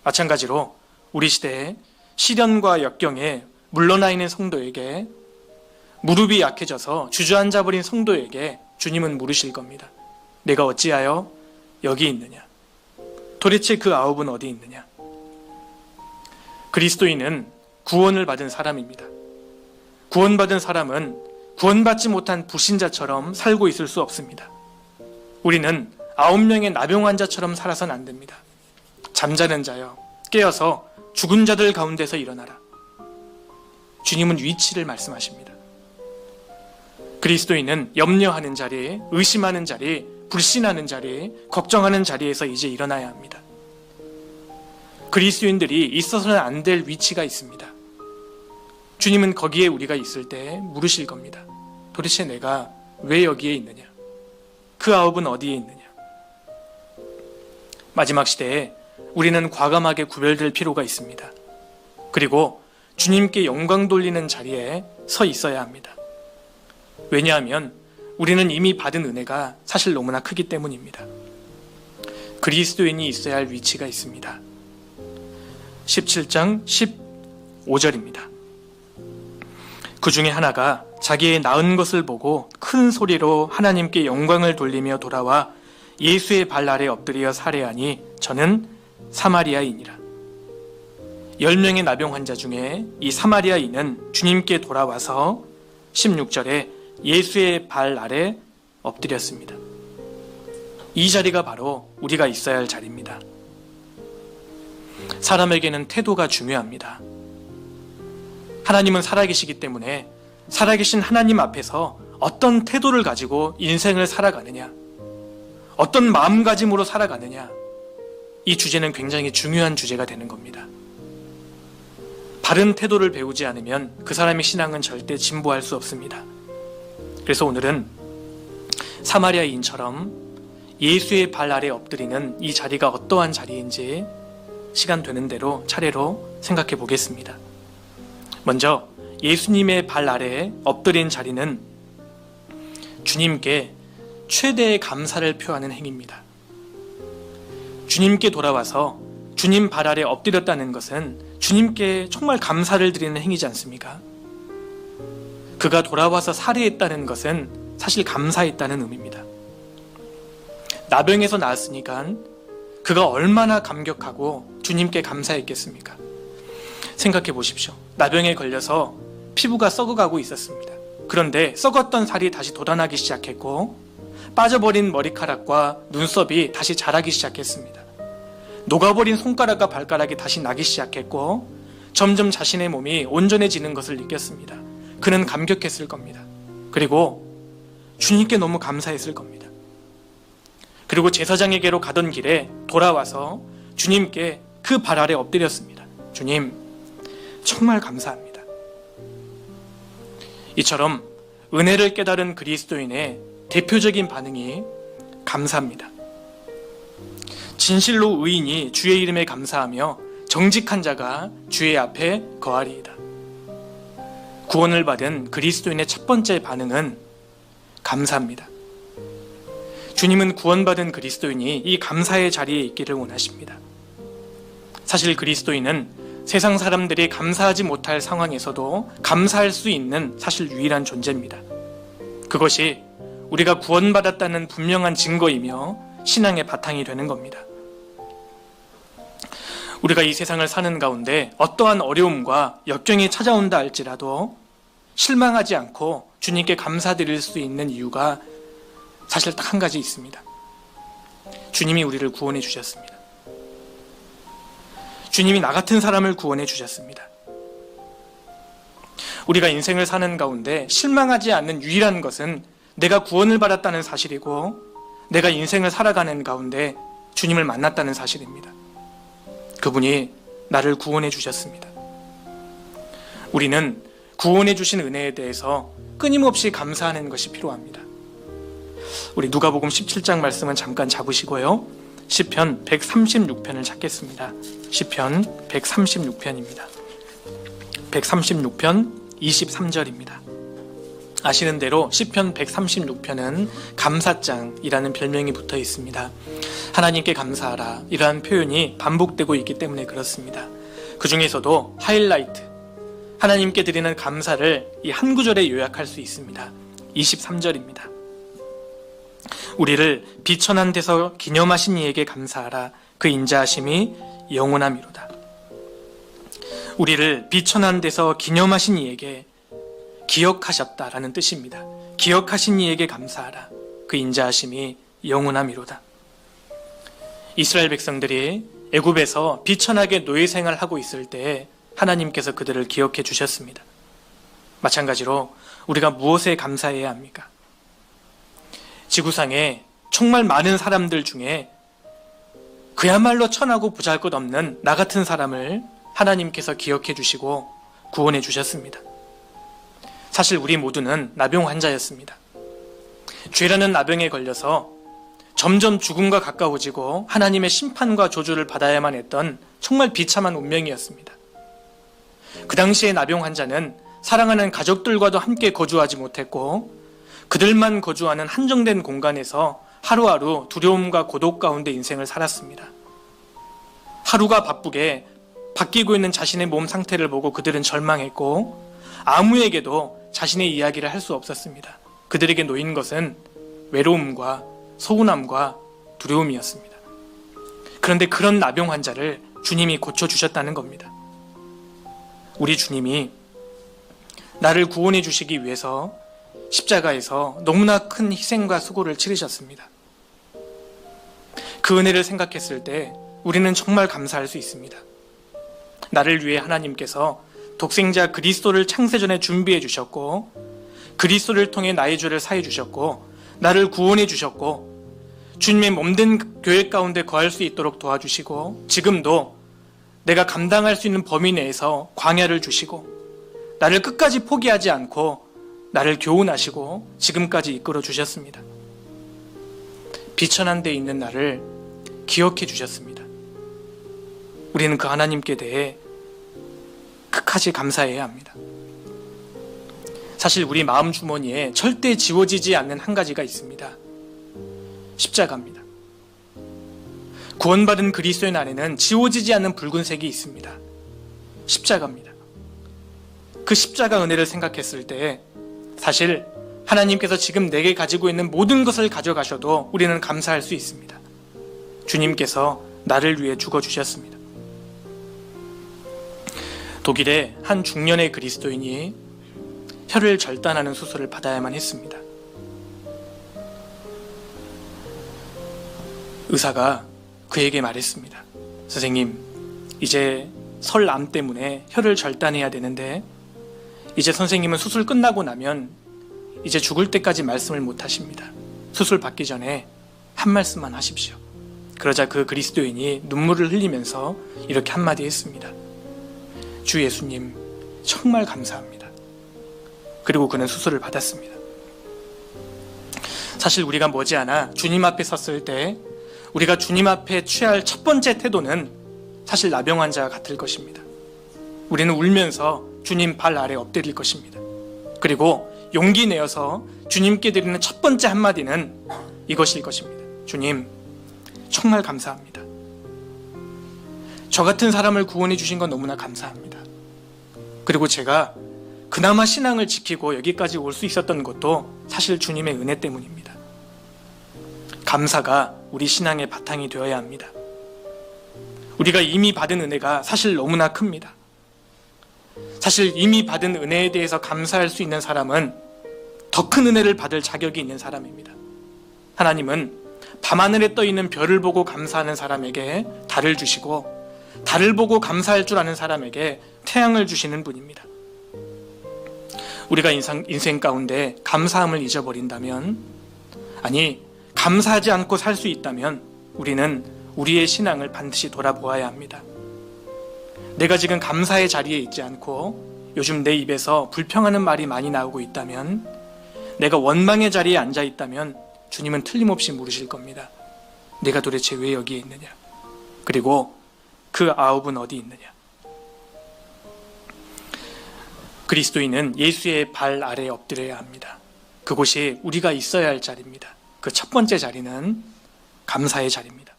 마찬가지로 우리 시대에 시련과 역경에 물러나 있는 성도에게, 무릎이 약해져서 주저앉아 버린 성도에게 주님은 물으실 겁니다. 내가 어찌하여 여기 있느냐? 도대체 그 아홉은 어디 있느냐? 그리스도인은 구원을 받은 사람입니다. 구원받은 사람은 구원받지 못한 불신자처럼 살고 있을 수 없습니다. 우리는 9명의 나병 환자처럼 살아서는 안 됩니다. 잠자는 자여, 깨어서 죽은 자들 가운데서 일어나라. 주님은 위치를 말씀하십니다. 그리스도인은 염려하는 자리, 의심하는 자리, 불신하는 자리, 걱정하는 자리에서 이제 일어나야 합니다. 그리스도인들이 있어서는 안 될 위치가 있습니다. 주님은 거기에 우리가 있을 때 물으실 겁니다. 도대체 내가 왜 여기에 있느냐? 그 아홉은 어디에 있느냐? 마지막 시대에 우리는 과감하게 구별될 필요가 있습니다. 그리고 주님께 영광 돌리는 자리에 서 있어야 합니다. 왜냐하면 우리는 이미 받은 은혜가 사실 너무나 크기 때문입니다. 그리스도인이 있어야 할 위치가 있습니다. 17장 15절입니다. 그 중에 하나가 자기의 낳은 것을 보고 큰 소리로 하나님께 영광을 돌리며 돌아와 예수의 발 아래 엎드려 살해하니 저는 사마리아인이라. 10명의 나병 환자 중에 이 사마리아인은 주님께 돌아와서 16절에 예수의 발 아래 엎드렸습니다. 이 자리가 바로 우리가 있어야 할 자리입니다. 사람에게는 태도가 중요합니다. 하나님은 살아계시기 때문에 살아계신 하나님 앞에서 어떤 태도를 가지고 인생을 살아가느냐, 어떤 마음가짐으로 살아가느냐, 이 주제는 굉장히 중요한 주제가 되는 겁니다. 바른 태도를 배우지 않으면 그 사람의 신앙은 절대 진보할 수 없습니다. 그래서 오늘은 사마리아인처럼 예수의 발 아래 엎드리는 이 자리가 어떠한 자리인지 시간 되는 대로 차례로 생각해 보겠습니다. 먼저 예수님의 발 아래에 엎드린 자리는 주님께 최대의 감사를 표하는 행위입니다. 주님께 돌아와서 주님 발 아래 엎드렸다는 것은 주님께 정말 감사를 드리는 행위지 않습니까? 그가 돌아와서 살해했다는 것은 사실 감사했다는 의미입니다. 나병에서 나았으니까 그가 얼마나 감격하고 주님께 감사했겠습니까? 생각해 보십시오. 나병에 걸려서 피부가 썩어가고 있었습니다. 그런데 썩었던 살이 다시 돋아나기 시작했고 빠져버린 머리카락과 눈썹이 다시 자라기 시작했습니다. 녹아버린 손가락과 발가락이 다시 나기 시작했고 점점 자신의 몸이 온전해지는 것을 느꼈습니다. 그는 감격했을 겁니다. 그리고 주님께 너무 감사했을 겁니다. 그리고 제사장에게로 가던 길에 돌아와서 주님께 그 발 아래 엎드렸습니다. 주님, 정말 감사합니다. 이처럼 은혜를 깨달은 그리스도인의 대표적인 반응이 감사합니다. 진실로 의인이 주의 이름에 감사하며 정직한 자가 주의 앞에 거하리이다. 구원을 받은 그리스도인의 첫 번째 반응은 감사합니다. 주님은 구원받은 그리스도인이 이 감사의 자리에 있기를 원하십니다. 사실 그리스도인은 세상 사람들이 감사하지 못할 상황에서도 감사할 수 있는 사실 유일한 존재입니다. 그것이 우리가 구원받았다는 분명한 증거이며 신앙의 바탕이 되는 겁니다. 우리가 이 세상을 사는 가운데 어떠한 어려움과 역경이 찾아온다 할지라도 실망하지 않고 주님께 감사드릴 수 있는 이유가 사실 딱 한 가지 있습니다. 주님이 우리를 구원해 주셨습니다. 주님이 나 같은 사람을 구원해 주셨습니다. 우리가 인생을 사는 가운데 실망하지 않는 유일한 것은 내가 구원을 받았다는 사실이고 내가 인생을 살아가는 가운데 주님을 만났다는 사실입니다. 그분이 나를 구원해 주셨습니다. 우리는 구원해 주신 은혜에 대해서 끊임없이 감사하는 것이 필요합니다. 우리 누가복음 17장 말씀은 잠깐 잡으시고요. 시편 136편을 찾겠습니다. 시편 136편입니다. 136편 23절입니다. 아시는 대로 시편 136편은 감사장이라는 별명이 붙어 있습니다. 하나님께 감사하라, 이러한 표현이 반복되고 있기 때문에 그렇습니다. 그 중에서도 하이라이트, 하나님께 드리는 감사를 이 한 구절에 요약할 수 있습니다. 23절입니다. 우리를 비천한 데서 기념하신 이에게 감사하라, 그 인자하심이 영원함이로다. 우리를 비천한 데서 기념하신 이에게, 기억하셨다라는 뜻입니다. 기억하신 이에게 감사하라, 그 인자하심이 영원함이로다. 이스라엘 백성들이 애굽에서 비천하게 노예 생활하고 있을 때 하나님께서 그들을 기억해 주셨습니다. 마찬가지로 우리가 무엇에 감사해야 합니까? 지구상에 정말 많은 사람들 중에 그야말로 천하고 보잘것없는 나 같은 사람을 하나님께서 기억해 주시고 구원해 주셨습니다. 사실 우리 모두는 나병 환자였습니다. 죄라는 나병에 걸려서 점점 죽음과 가까워지고 하나님의 심판과 저주를 받아야만 했던 정말 비참한 운명이었습니다. 그 당시의 나병 환자는 사랑하는 가족들과도 함께 거주하지 못했고 그들만 거주하는 한정된 공간에서 하루하루 두려움과 고독 가운데 인생을 살았습니다. 하루가 바쁘게 바뀌고 있는 자신의 몸 상태를 보고 그들은 절망했고 아무에게도 자신의 이야기를 할 수 없었습니다. 그들에게 놓인 것은 외로움과 서운함과 두려움이었습니다. 그런데 그런 나병 환자를 주님이 고쳐주셨다는 겁니다. 우리 주님이 나를 구원해 주시기 위해서 십자가에서 너무나 큰 희생과 수고를 치르셨습니다. 그 은혜를 생각했을 때 우리는 정말 감사할 수 있습니다. 나를 위해 하나님께서 독생자 그리스도를 창세전에 준비해 주셨고 그리스도를 통해 나의 죄를 사해 주셨고 나를 구원해 주셨고 주님의 몸된 교회 가운데 거할 수 있도록 도와주시고 지금도 내가 감당할 수 있는 범위 내에서 광야를 주시고 나를 끝까지 포기하지 않고 나를 교훈하시고 지금까지 이끌어 주셨습니다. 비천한 데 있는 나를 기억해 주셨습니다. 우리는 그 하나님께 대해 끝까지 감사해야 합니다. 사실 우리 마음 주머니에 절대 지워지지 않는 한 가지가 있습니다. 십자가입니다. 구원받은 그리스도인 안에는 지워지지 않는 붉은색이 있습니다. 십자가입니다. 그 십자가 은혜를 생각했을 때 사실 하나님께서 지금 내게 가지고 있는 모든 것을 가져가셔도 우리는 감사할 수 있습니다. 주님께서 나를 위해 죽어주셨습니다. 독일의 한 중년의 그리스도인이 혀를 절단하는 수술을 받아야만 했습니다. 의사가 그에게 말했습니다. 선생님, 이제 설암 때문에 혀를 절단해야 되는데 이제 선생님은 수술 끝나고 나면 이제 죽을 때까지 말씀을 못 하십니다. 수술 받기 전에 한 말씀만 하십시오. 그러자 그 그리스도인이 눈물을 흘리면서 이렇게 한마디 했습니다. 주 예수님, 정말 감사합니다. 그리고 그는 수술을 받았습니다. 사실 우리가 머지않아 주님 앞에 섰을 때 우리가 주님 앞에 취할 첫 번째 태도는 사실 나병 환자와 같을 것입니다. 우리는 울면서 주님 발 아래 엎드릴 것입니다. 그리고 용기 내어서 주님께 드리는 첫 번째 한마디는 이것일 것입니다. 주님, 정말 감사합니다. 저 같은 사람을 구원해 주신 건 너무나 감사합니다. 그리고 제가 그나마 신앙을 지키고 여기까지 올 수 있었던 것도 사실 주님의 은혜 때문입니다. 감사가 우리 신앙의 바탕이 되어야 합니다. 우리가 이미 받은 은혜가 사실 너무나 큽니다. 사실 이미 받은 은혜에 대해서 감사할 수 있는 사람은 더 큰 은혜를 받을 자격이 있는 사람입니다. 하나님은 밤하늘에 떠있는 별을 보고 감사하는 사람에게 달을 주시고 달을 보고 감사할 줄 아는 사람에게 태양을 주시는 분입니다. 우리가 인생 가운데 감사함을 잊어버린다면, 아니 감사하지 않고 살 수 있다면 우리는 우리의 신앙을 반드시 돌아보아야 합니다. 내가 지금 감사의 자리에 있지 않고 요즘 내 입에서 불평하는 말이 많이 나오고 있다면, 내가 원망의 자리에 앉아 있다면 주님은 틀림없이 물으실 겁니다. 내가 도대체 왜 여기에 있느냐? 그리고 그 아홉은 어디 있느냐? 그리스도인은 예수의 발 아래에 엎드려야 합니다. 그곳이 우리가 있어야 할 자리입니다. 그 첫 번째 자리는 감사의 자리입니다.